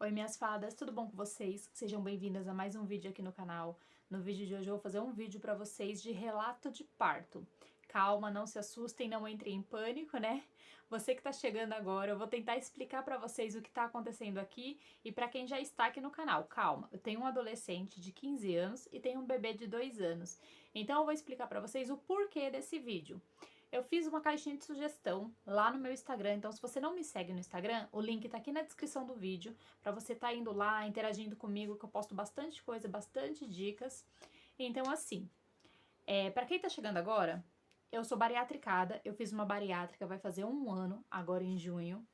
Oi minhas fadas, tudo bom com vocês? Sejam bem-vindas a mais um vídeo aqui no canal. No vídeo de hoje eu vou fazer um vídeo para vocês de relato de parto. Calma, não se assustem, não entrem em pânico, né? Você que tá chegando agora, eu vou tentar explicar para vocês o que tá acontecendo aqui e para quem já está aqui no canal. Calma, eu tenho um adolescente de 15 anos e tenho um bebê de 2 anos. Então eu vou explicar para vocês o porquê desse vídeo. Eu fiz uma caixinha de sugestão lá no meu Instagram, então se você não me segue no Instagram, o link tá aqui na descrição do vídeo, pra você tá indo lá, interagindo comigo, que eu posto bastante coisa, bastante dicas. Então assim, pra quem tá chegando agora, eu sou bariatricada, eu fiz uma bariátrica, vai fazer 1 ano, agora em junho.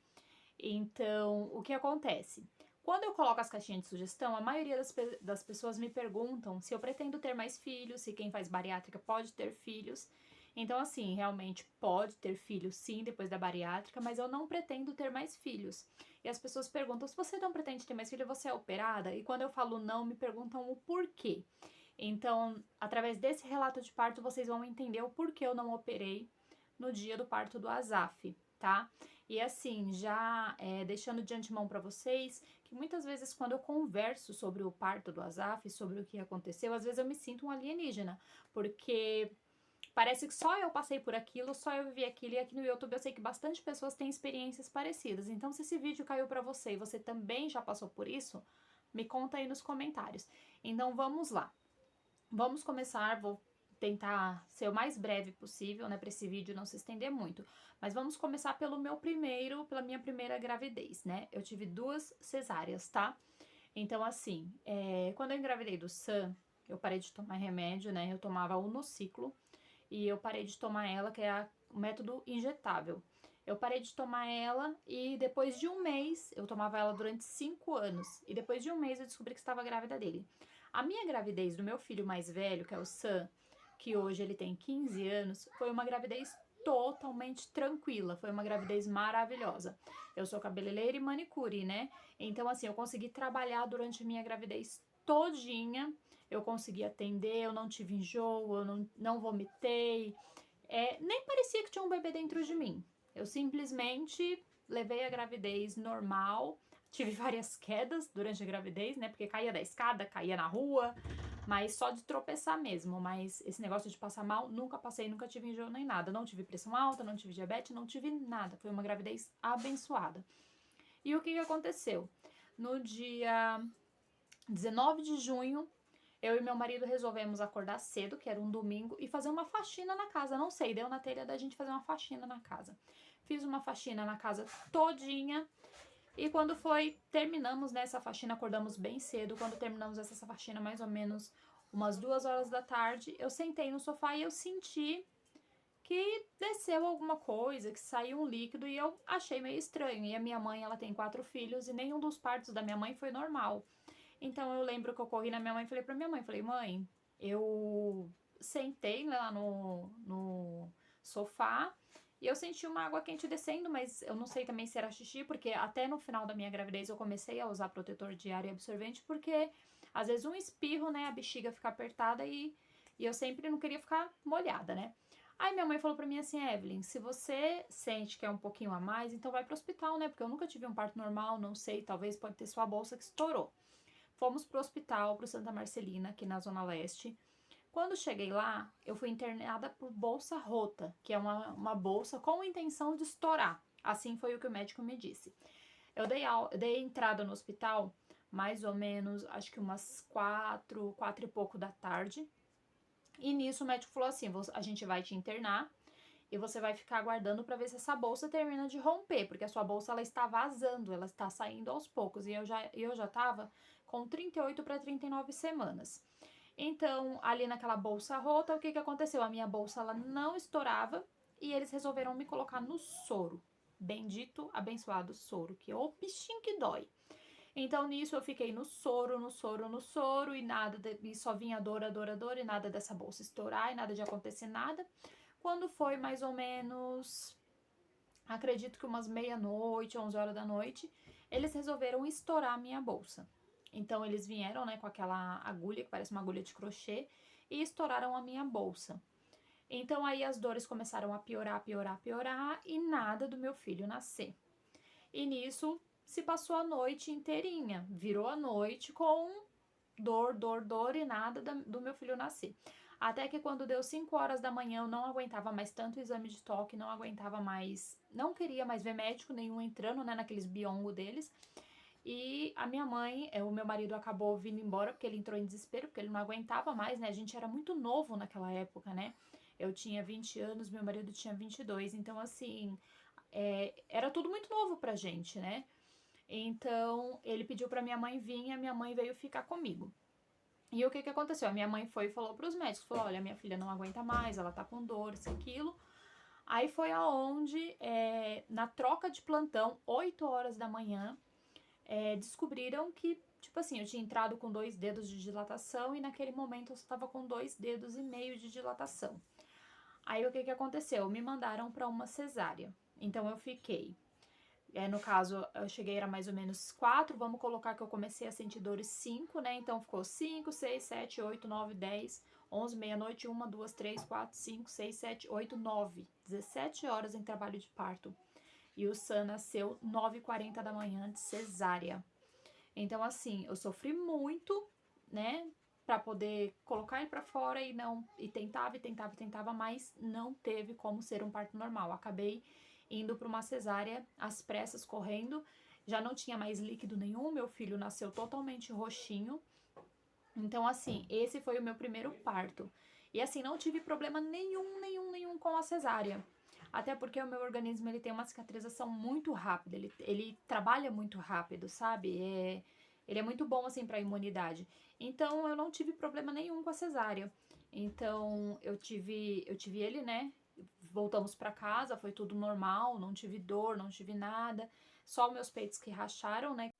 Então, o que acontece? Quando eu coloco as caixinhas de sugestão, a maioria das pessoas me perguntam se eu pretendo ter mais filhos, se quem faz bariátrica pode ter filhos. Então, assim, realmente pode ter filhos sim depois da bariátrica, mas eu não pretendo ter mais filhos. E as pessoas perguntam: se você não pretende ter mais filho, você é operada? E quando eu falo não, me perguntam o porquê. Então, através desse relato de parto, vocês vão entender o porquê eu não operei no dia do parto do Azaf, tá? E assim, já deixando de antemão para vocês, que muitas vezes quando eu converso sobre o parto do Azaf, sobre o que aconteceu, às vezes eu me sinto um alienígena, porque parece que só eu passei por aquilo, só eu vivi aquilo, e aqui no YouTube eu sei que bastante pessoas têm experiências parecidas. Então, se esse vídeo caiu pra você e você também já passou por isso, me conta aí nos comentários. Então, vamos lá. Vamos começar, vou tentar ser o mais breve possível, né, para esse vídeo não se estender muito. Mas vamos começar pela minha primeira gravidez, né? Eu tive 2 cesáreas, tá? Então, assim, quando eu engravidei do Sam, eu parei de tomar remédio, né? Eu tomava Unociclo e eu parei de tomar ela, que é o método injetável. Eu parei de tomar ela e depois de 1 mês, eu tomava ela durante 5 anos, e depois de 1 mês eu descobri que estava grávida dele. A minha gravidez do meu filho mais velho, que é o Sam, que hoje ele tem 15 anos, foi uma gravidez totalmente tranquila, foi uma gravidez maravilhosa. Eu sou cabeleireira e manicure, né? Então, assim, eu consegui trabalhar durante a minha gravidez todinha, eu consegui atender, eu não tive enjoo, eu não vomitei, nem parecia que tinha um bebê dentro de mim. Eu simplesmente levei a gravidez normal, tive várias quedas durante a gravidez, né? Porque caía da escada, caía na rua, mas só de tropeçar mesmo. Mas esse negócio de passar mal, nunca passei, nunca tive enjoo nem nada. Não tive pressão alta, não tive diabetes, não tive nada. Foi uma gravidez abençoada. E o que aconteceu? No dia 19 de junho, eu e meu marido resolvemos acordar cedo, que era um domingo, e fazer uma faxina na casa. Não sei, deu na telha da gente fazer uma faxina na casa. Fiz uma faxina na casa todinha. E quando terminamos nessa faxina, acordamos bem cedo. Quando terminamos essa faxina, mais ou menos umas 2 horas da tarde, eu sentei no sofá e eu senti que desceu alguma coisa, que saiu um líquido, e eu achei meio estranho. E a minha mãe, ela tem 4 filhos e nenhum dos partos da minha mãe foi normal. Então eu lembro que eu corri na minha mãe e falei pra minha mãe, falei: mãe, eu sentei lá no sofá e eu senti uma água quente descendo, mas eu não sei também se era xixi, porque até no final da minha gravidez eu comecei a usar protetor diário e absorvente, porque às vezes um espirro, né, a bexiga fica apertada e eu sempre não queria ficar molhada, né? Aí minha mãe falou pra mim assim: Evelyn, se você sente que é um pouquinho a mais, então vai pro hospital, né? Porque eu nunca tive um parto normal, não sei, talvez pode ter sua bolsa que estourou. Fomos pro hospital, pro Santa Marcelina, aqui na Zona Leste. Quando cheguei lá, eu fui internada por bolsa rota, que é uma bolsa com intenção de estourar. Assim foi o que o médico me disse. Eu dei entrada no hospital mais ou menos, acho que umas 4 e pouco da tarde. E nisso o médico falou assim: a gente vai te internar e você vai ficar aguardando para ver se essa bolsa termina de romper, porque a sua bolsa ela está vazando, ela está saindo aos poucos. E eu já tava com 38 para 39 semanas. Então, ali naquela bolsa rota, o que aconteceu? A minha bolsa ela não estourava e eles resolveram me colocar no soro. Bendito, abençoado soro, que é o bichinho que dói. Então, nisso, eu fiquei no soro, no soro, no soro, e e só vinha dor, a dor, a dor, e nada dessa bolsa estourar, e nada de acontecer nada. Quando foi mais ou menos, acredito que umas meia-noite, 11 horas da noite, eles resolveram estourar a minha bolsa. Então, eles vieram, né, com aquela agulha, que parece uma agulha de crochê, e estouraram a minha bolsa. Então, aí as dores começaram a piorar, piorar, piorar, e nada do meu filho nascer. E nisso, se passou a noite inteirinha, virou a noite com dor e nada do meu filho nascer. Até que quando deu 5 horas da manhã, eu não aguentava mais tanto exame de toque, não aguentava mais, não queria mais ver médico nenhum entrando, né, naqueles biongos deles. E a minha mãe, o meu marido acabou vindo embora porque ele entrou em desespero, porque ele não aguentava mais, né? A gente era muito novo naquela época, né? Eu tinha 20 anos, meu marido tinha 22, então assim, era tudo muito novo pra gente, né? Então, ele pediu pra minha mãe vir e a minha mãe veio ficar comigo. E o que que aconteceu? A minha mãe foi e falou pros médicos, falou, olha, minha filha não aguenta mais, ela tá com dor, isso, aquilo. Aí foi aonde, na troca de plantão, 8 horas da manhã, descobriram que, tipo assim, eu tinha entrado com 2 dedos de dilatação e naquele momento eu só tava com 2 dedos e meio de dilatação. Aí o que que aconteceu? Me mandaram pra uma cesárea. Então eu fiquei. No caso, eu cheguei, era mais ou menos 4, vamos colocar que eu comecei a sentir dores 5, né? Então ficou 5, 6, 7, 8, 9, 10, 11, meia-noite, 1, 2, 3, 4, 5, 6, 7, 8, 9. 17 horas em trabalho de parto. E o Sam nasceu 9h40 da manhã de cesárea. Então, assim, eu sofri muito, né? Pra poder colocar ele pra fora e tentava, mas não teve como ser um parto normal. Acabei indo pra uma cesárea às pressas, correndo. Já não tinha mais líquido nenhum, meu filho nasceu totalmente roxinho. Então, assim, esse foi o meu primeiro parto. E assim, não tive problema nenhum com a cesárea. Até porque o meu organismo, ele tem uma cicatrização muito rápida, ele trabalha muito rápido, sabe? Ele é muito bom, assim, pra imunidade. Então, eu não tive problema nenhum com a cesárea. Então, eu tive ele, né? Voltamos pra casa, foi tudo normal, não tive dor, não tive nada. Só meus peitos que racharam, né?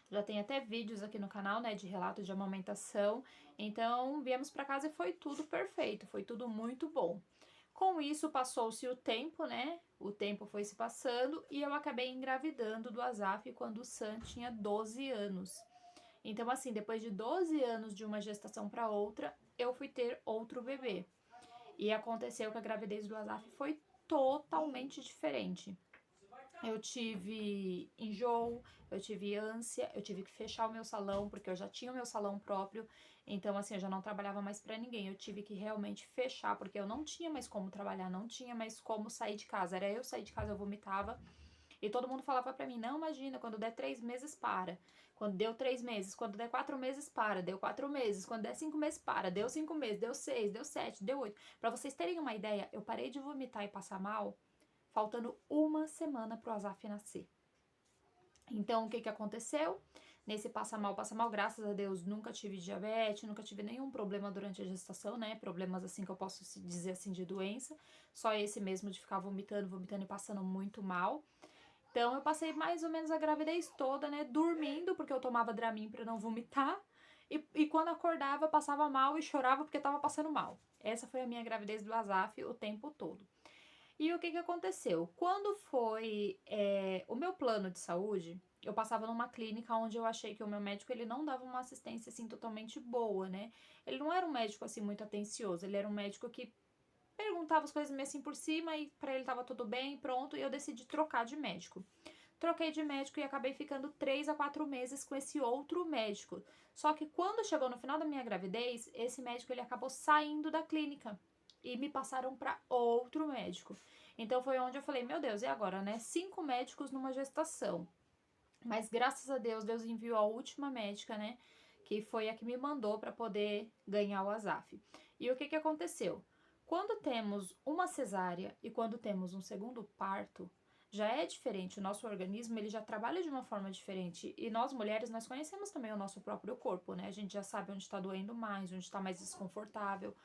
Já tem até vídeos aqui no canal, né, de relato de amamentação. Então, viemos pra casa e foi tudo perfeito, foi tudo muito bom. Com isso, passou-se o tempo, né? O tempo foi se passando e eu acabei engravidando do Azaf quando o Sam tinha 12 anos. Então, assim, depois de 12 anos de uma gestação para outra, eu fui ter outro bebê. E aconteceu que a gravidez do Azaf foi totalmente diferente. Eu tive enjoo, eu tive ânsia, eu tive que fechar o meu salão, porque eu já tinha o meu salão próprio, então assim, eu já não trabalhava mais pra ninguém, eu tive que realmente fechar, porque eu não tinha mais como trabalhar, não tinha mais como sair de casa, era eu sair de casa, eu vomitava, e todo mundo falava pra mim, não, imagina, quando der 3 meses, para. Quando deu 3 meses, quando der 4 meses, para. Deu 4 meses, quando der 5 meses, para. Deu 5 meses, deu 6, deu 7, deu 8. Pra vocês terem uma ideia, eu parei de vomitar e passar mal faltando uma semana pro Azaf nascer. Então, o que que aconteceu? Nesse passa mal, graças a Deus, nunca tive diabetes, nunca tive nenhum problema durante a gestação, né? Problemas assim que eu posso dizer assim de doença. Só esse mesmo de ficar vomitando e passando muito mal. Então, eu passei mais ou menos a gravidez toda, né? Dormindo, porque eu tomava Dramin pra não vomitar. E quando acordava, passava mal e chorava porque tava passando mal. Essa foi a minha gravidez do Azaf o tempo todo. E o que que aconteceu? Quando foi o meu plano de saúde, eu passava numa clínica onde eu achei que o meu médico ele não dava uma assistência assim totalmente boa, né? Ele não era um médico assim muito atencioso, ele era um médico que perguntava as coisas meio assim por cima e pra ele tava tudo bem, pronto, e eu decidi trocar de médico. Troquei de médico e acabei ficando 3 a 4 meses com esse outro médico. Só que quando chegou no final da minha gravidez, esse médico ele acabou saindo da clínica e me passaram para outro médico. Então foi onde eu falei, meu Deus, e agora, né? 5 médicos numa gestação. Mas graças a Deus, Deus enviou a última médica, né? Que foi a que me mandou para poder ganhar o Azaf. E o que que aconteceu? Quando temos uma cesárea e quando temos um segundo parto, já é diferente. O nosso organismo, ele já trabalha de uma forma diferente. E nós mulheres, nós conhecemos também o nosso próprio corpo, né? A gente já sabe onde está doendo mais, onde está mais desconfortável,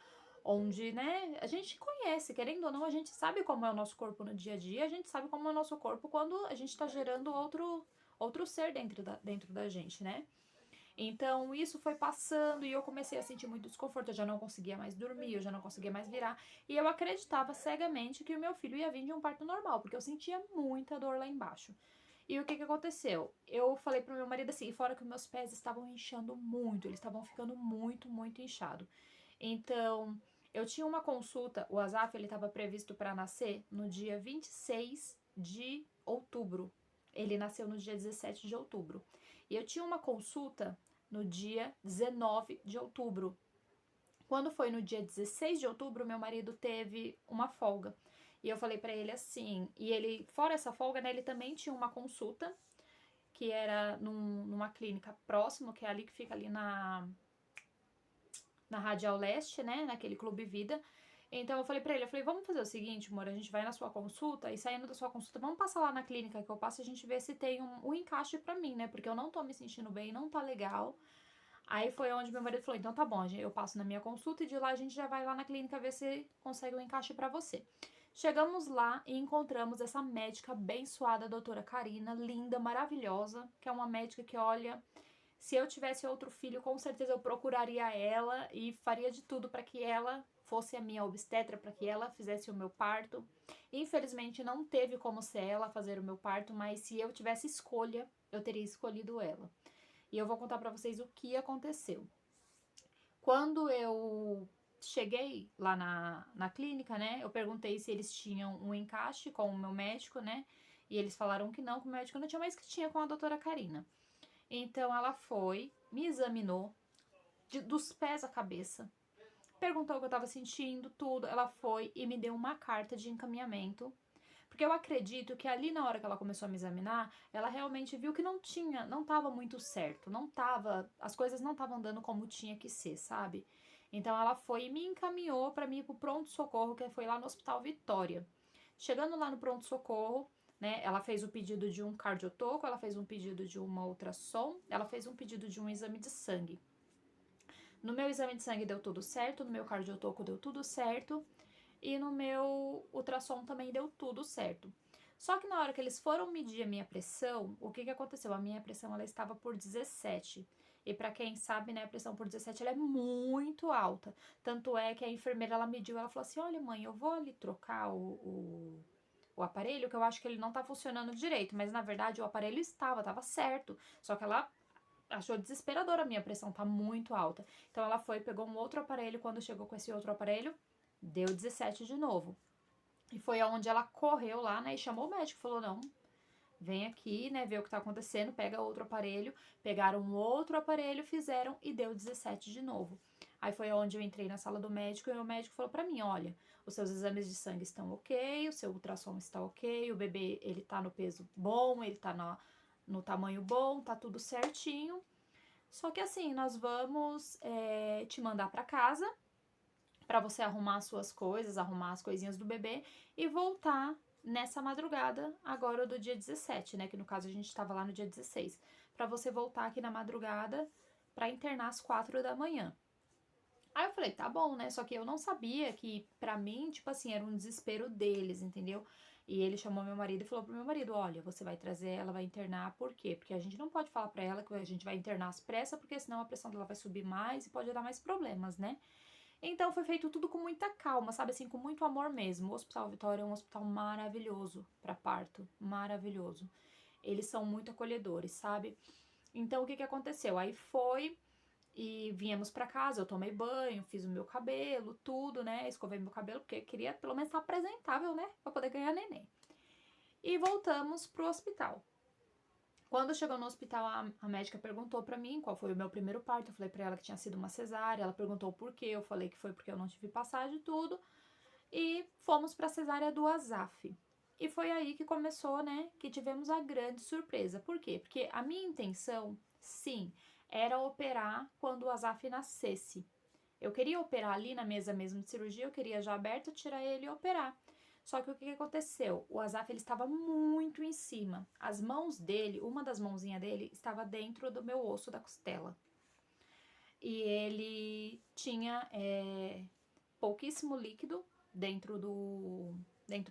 onde, né, a gente conhece, querendo ou não, a gente sabe como é o nosso corpo no dia a dia, a gente sabe como é o nosso corpo quando a gente tá gerando outro ser dentro da gente, né? Então, isso foi passando e eu comecei a sentir muito desconforto, eu já não conseguia mais dormir, eu já não conseguia mais virar, e eu acreditava cegamente que o meu filho ia vir de um parto normal, porque eu sentia muita dor lá embaixo. E o que que aconteceu? Eu falei pro meu marido assim, fora que meus pés estavam inchando muito, eles estavam ficando muito inchado. Então, eu tinha uma consulta, o Azaf ele estava previsto para nascer no dia 26 de outubro. Ele nasceu no dia 17 de outubro. E eu tinha uma consulta no dia 19 de outubro. Quando foi no dia 16 de outubro, meu marido teve uma folga. E eu falei pra ele assim, e ele, fora essa folga, né, ele também tinha uma consulta, que era numa clínica próxima, que é ali que fica ali na Radial Leste, né, naquele Clube Vida. Então eu falei pra ele, vamos fazer o seguinte, amor, a gente vai na sua consulta e saindo da sua consulta, vamos passar lá na clínica que eu passo e a gente vê se tem um encaixe pra mim, né, porque eu não tô me sentindo bem, não tá legal. Aí foi onde meu marido falou, então tá bom, eu passo na minha consulta e de lá a gente já vai lá na clínica ver se consegue um encaixe pra você. Chegamos lá e encontramos essa médica abençoada, a doutora Karina, linda, maravilhosa, que é uma médica que, olha, se eu tivesse outro filho, com certeza eu procuraria ela e faria de tudo para que ela fosse a minha obstetra, para que ela fizesse o meu parto. Infelizmente não teve como ser ela fazer o meu parto, mas se eu tivesse escolha, eu teria escolhido ela. E eu vou contar para vocês o que aconteceu. Quando eu cheguei lá na clínica, né, eu perguntei se eles tinham um encaixe com o meu médico, né, e eles falaram que não, que o médico não tinha, mas que tinha com a doutora Karina. Então ela foi, me examinou dos pés à cabeça, perguntou o que eu tava sentindo, tudo. Ela foi e me deu uma carta de encaminhamento. Porque eu acredito que ali na hora que ela começou a me examinar, ela realmente viu que não tava muito certo, as coisas não estavam dando como tinha que ser, sabe? Então ela foi e me encaminhou para mim ir pro pronto-socorro, que foi lá no Hospital Vitória. Chegando lá no pronto-socorro, né, ela fez o pedido de um cardiotoco, ela fez um pedido de uma ultrassom, ela fez um pedido de um exame de sangue. No meu exame de sangue deu tudo certo, no meu cardiotoco deu tudo certo e no meu ultrassom também deu tudo certo. Só que na hora que eles foram medir a minha pressão, o que que aconteceu? A minha pressão ela estava por 17. E para quem sabe, né, a pressão por 17 ela é muito alta. Tanto é que a enfermeira ela mediu, ela falou assim: "Olha, mãe, eu vou ali trocar o aparelho, que eu acho que ele não tá funcionando direito", mas na verdade o aparelho tava certo. Só que ela achou desesperadora, a minha pressão tá muito alta. Então ela foi, pegou um outro aparelho, quando chegou com esse outro aparelho, deu 17 de novo. E foi aonde ela correu lá, né, e chamou o médico, falou: "Não, vem aqui, né, ver o que tá acontecendo, pega outro aparelho". Pegaram um outro aparelho, fizeram e deu 17 de novo. Aí foi onde eu entrei na sala do médico e o médico falou pra mim: "Olha, os seus exames de sangue estão ok, o seu ultrassom está ok, o bebê ele tá no peso bom, ele tá no tamanho bom, tá tudo certinho. Só que assim, nós vamos te mandar pra casa pra você arrumar as suas coisas, arrumar as coisinhas do bebê e voltar nessa madrugada agora do dia 17, né? Que no caso a gente tava lá no dia 16. Pra você voltar aqui na madrugada pra internar às 4 da manhã". Aí eu falei, tá bom, né? Só que eu não sabia que, pra mim, tipo assim, era um desespero deles, entendeu? E ele chamou meu marido e falou pro meu marido: "Olha, você vai trazer ela, vai internar, por quê? Porque a gente não pode falar pra ela que a gente vai internar às pressas, porque senão a pressão dela vai subir mais e pode dar mais problemas, né?". Então foi feito tudo com muita calma, sabe assim, com muito amor mesmo. O Hospital Vitória é um hospital maravilhoso pra parto, maravilhoso. Eles são muito acolhedores, sabe? Então o que que aconteceu? Aí foi e viemos pra casa, eu tomei banho, fiz o meu cabelo, tudo, né? Escovei meu cabelo, porque queria pelo menos estar apresentável, né? Pra poder ganhar neném. E voltamos pro hospital. Quando chegou no hospital, a médica perguntou pra mim qual foi o meu primeiro parto. Eu falei pra ela que tinha sido uma cesárea. Ela perguntou por quê. Eu falei que foi porque eu não tive passagem e tudo. E fomos pra cesárea do Azaf. E foi aí que começou, né? Que tivemos a grande surpresa. Por quê? Porque a minha intenção, sim, era operar quando o Azaf nascesse. Eu queria operar ali na mesa mesmo de cirurgia, eu queria já aberto, tirar ele e operar. Só que o que aconteceu? O Azaf ele estava muito em cima. As mãos dele, uma das mãozinhas dele, estava dentro do meu osso da costela. E ele tinha pouquíssimo líquido dentro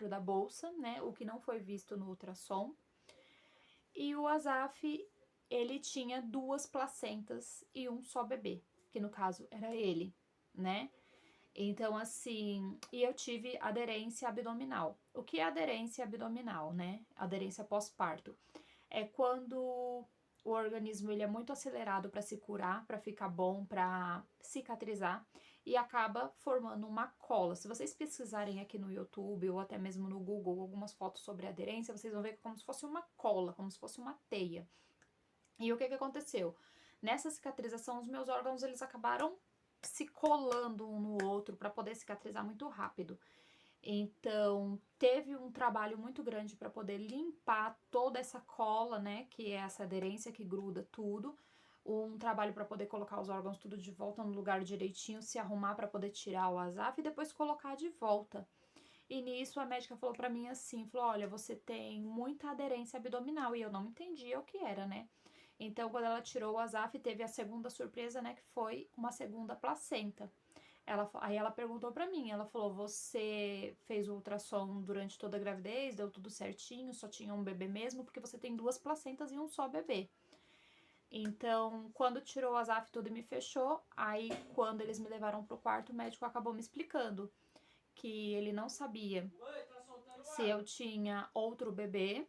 da bolsa, né? O que não foi visto no ultrassom. E o Azaf, ele tinha 2 placentas e um só bebê, que no caso era ele, né? Então, assim, e eu tive aderência abdominal. O que é aderência abdominal, né? Aderência pós-parto. É quando o organismo ele é muito acelerado para se curar, para ficar bom, para cicatrizar. e acaba formando uma cola. Se vocês pesquisarem aqui no YouTube ou até mesmo no Google algumas fotos sobre aderência, vocês vão ver como se fosse uma cola, como se fosse uma teia. E o que aconteceu? Nessa cicatrização, os meus órgãos eles acabaram se colando um no outro para poder cicatrizar muito rápido. Então, teve um trabalho muito grande para poder limpar toda essa cola, né, que é essa aderência que gruda tudo. Um trabalho para poder colocar os órgãos tudo de volta no lugar direitinho, se arrumar para poder tirar o ASAF e depois colocar de volta. E nisso a médica falou para mim assim, falou: "Olha, você tem muita aderência abdominal", e eu não entendia o que era, né? Então, quando ela tirou o ASAF, teve a segunda surpresa, né, que foi uma segunda placenta. Aí ela perguntou pra mim, ela falou, você fez o ultrassom durante toda a gravidez, deu tudo certinho, só tinha um bebê mesmo, porque você tem 2 placentas e um só bebê. Então, quando tirou o ASAF tudo e me fechou, aí quando eles me levaram pro quarto, o médico acabou me explicando que ele não sabia se eu tinha outro bebê,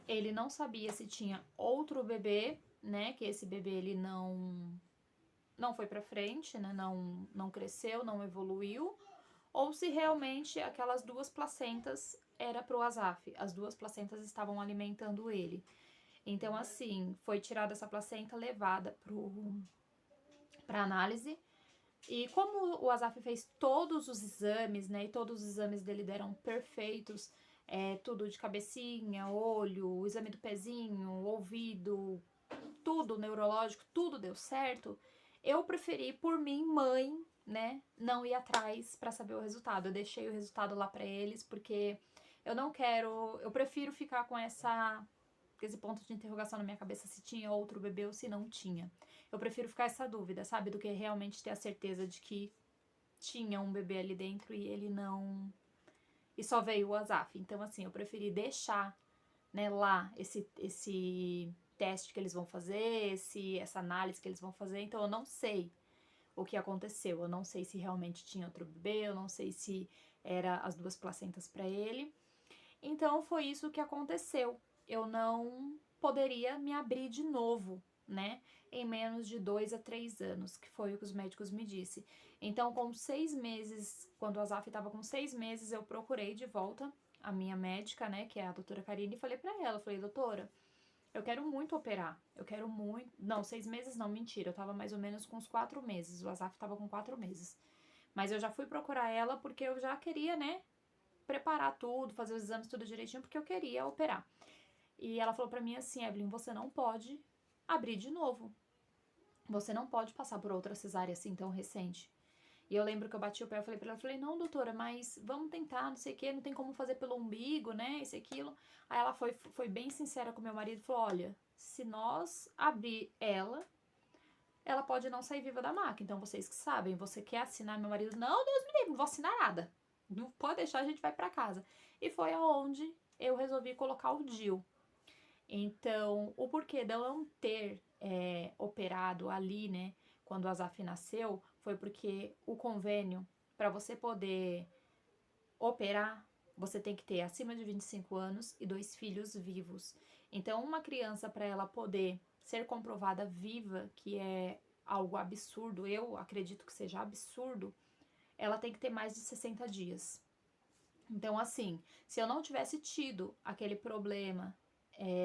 ele não sabia se tinha outro bebê, né, que esse bebê ele não foi pra frente, né, não cresceu, não evoluiu, ou se realmente aquelas 2 placentas era pro ASAF, as 2 placentas estavam alimentando ele. Então, assim, foi tirada essa placenta, levada pra análise, e como o ASAF fez todos os exames, né, e todos os exames dele deram perfeitos, tudo de cabecinha, olho, o exame do pezinho, ouvido, tudo neurológico, tudo deu certo, eu preferi, por mim, mãe, né, não ir atrás pra saber o resultado. Eu deixei o resultado lá pra eles, porque eu não quero, eu prefiro ficar com esse ponto de interrogação na minha cabeça se tinha outro bebê ou se não tinha. Eu prefiro ficar essa dúvida, sabe, do que realmente ter a certeza de que tinha um bebê ali dentro e ele não... E só veio o ASAF. Então, assim, eu preferi deixar, né, lá esse teste que eles vão fazer, essa análise que eles vão fazer, então eu não sei o que aconteceu, eu não sei se realmente tinha outro bebê, eu não sei se era as 2 placentas para ele, então foi isso que aconteceu, eu não poderia me abrir de novo, né, em menos de 2 a 3 anos, que foi o que os médicos me disseram. Então, com 6 meses, quando o ASAF estava com 6 meses, eu procurei de volta a minha médica, né, que é a doutora Karine, e falei pra ela, falei, doutora, eu quero muito operar, eu quero muito... Não, 6 meses não, mentira, eu tava mais ou menos com uns 4 meses, o ASAF tava com 4 meses. Mas eu já fui procurar ela porque eu já queria, né, preparar tudo, fazer os exames tudo direitinho, porque eu queria operar. E ela falou pra mim assim, Evelyn, você não pode abrir de novo. Você não pode passar por outra cesárea assim tão recente. E eu lembro que eu bati o pé, eu falei pra ela, eu falei, não, doutora, mas vamos tentar, não sei o que, não tem como fazer pelo umbigo, né, isso e aquilo. Aí ela foi bem sincera com meu marido, falou, olha, se nós abrir ela pode não sair viva da maca, então vocês que sabem, você quer assinar? Meu marido, não, Deus me livre, não vou assinar nada, não pode deixar, a gente vai pra casa. E foi aonde eu resolvi colocar o DIU. Então, o porquê de eu não ter operado ali, né, quando o Azaf nasceu, foi porque o convênio, para você poder operar, você tem que ter acima de 25 anos e 2 filhos vivos. Então, uma criança, para ela poder ser comprovada viva, que é algo absurdo, eu acredito que seja absurdo, ela tem que ter mais de 60 dias. Então, assim, se eu não tivesse tido aquele problema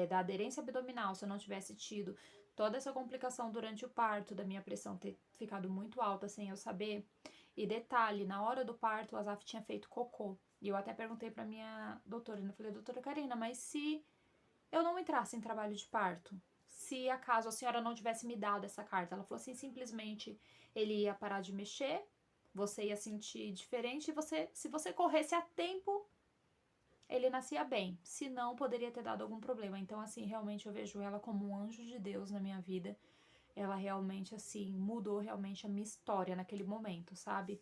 da aderência abdominal, se eu não tivesse tido toda essa complicação durante o parto, da minha pressão ter ficado muito alta sem eu saber, e detalhe, na hora do parto, o Azaf tinha feito cocô. E eu até perguntei pra minha doutora, eu falei, doutora Karina, mas se eu não entrasse em trabalho de parto, se acaso a senhora não tivesse me dado essa carta, ela falou assim, simplesmente ele ia parar de mexer, você ia sentir diferente, e se você corresse a tempo, ele nascia bem, se não, poderia ter dado algum problema. Então, assim, realmente eu vejo ela como um anjo de Deus na minha vida. Ela realmente, assim, mudou realmente a minha história naquele momento, sabe?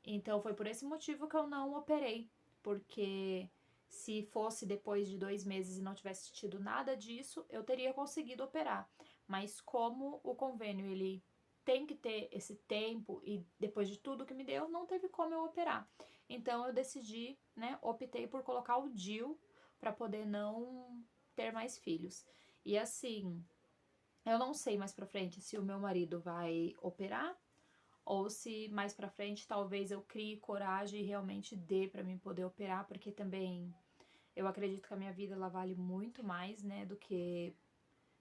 Então, foi por esse motivo que eu não operei, porque se fosse depois de 2 meses e não tivesse tido nada disso, eu teria conseguido operar. Mas como o convênio, ele tem que ter esse tempo e depois de tudo que me deu, não teve como eu operar. Então eu decidi, né, optei por colocar o DIU para poder não ter mais filhos. E assim, eu não sei mais pra frente se o meu marido vai operar ou se mais pra frente talvez eu crie coragem e realmente dê pra mim poder operar, porque também eu acredito que a minha vida ela vale muito mais, né, do que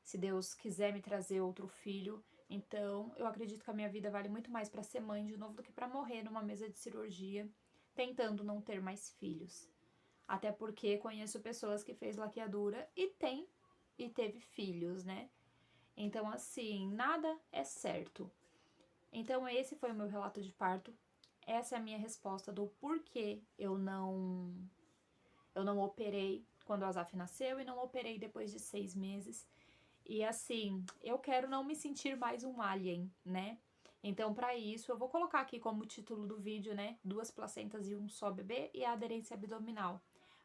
se Deus quiser me trazer outro filho. Então, eu acredito que a minha vida vale muito mais pra ser mãe de novo do que pra morrer numa mesa de cirurgia, tentando não ter mais filhos. Até porque conheço pessoas que fez laqueadura e teve filhos, né? Então, assim, nada é certo. Então, esse foi o meu relato de parto. Essa é a minha resposta do porquê eu não operei quando o Azaf nasceu e não operei depois de 6 meses. E assim, eu quero não me sentir mais um alien, né? Então, para isso, eu vou colocar aqui como título do vídeo, né? 2 placentas e um só bebê e a aderência abdominal.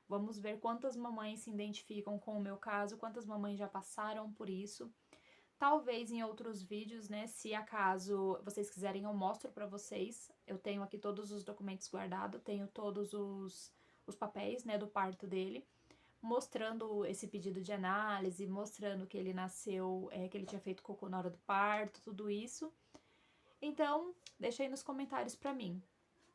Vamos ver quantas mamães se identificam com o meu caso, quantas mamães já passaram por isso. Talvez em outros vídeos, né, se acaso vocês quiserem, eu mostro pra vocês. Eu tenho aqui todos os documentos guardados, tenho todos os papéis, né, do parto dele, mostrando esse pedido de análise, mostrando que ele nasceu, que ele tinha feito cocô na hora do parto, tudo isso. Então, deixa aí nos comentários pra mim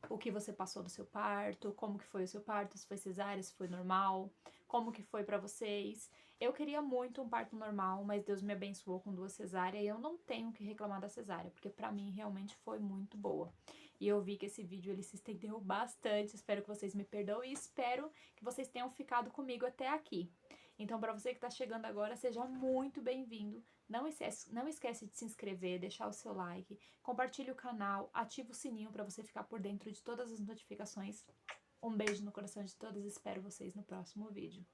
o que você passou do seu parto, como que foi o seu parto, se foi cesárea, se foi normal, como que foi pra vocês. Eu queria muito um parto normal, mas Deus me abençoou com 2 cesáreas e eu não tenho que reclamar da cesárea, porque pra mim realmente foi muito boa. E eu vi que esse vídeo ele se estendeu bastante, espero que vocês me perdoem e espero que vocês tenham ficado comigo até aqui. Então, para você que está chegando agora, seja muito bem-vindo. Não esquece de se inscrever, deixar o seu like, compartilhe o canal, ativa o sininho para você ficar por dentro de todas as notificações. Um beijo no coração de todos e espero vocês no próximo vídeo.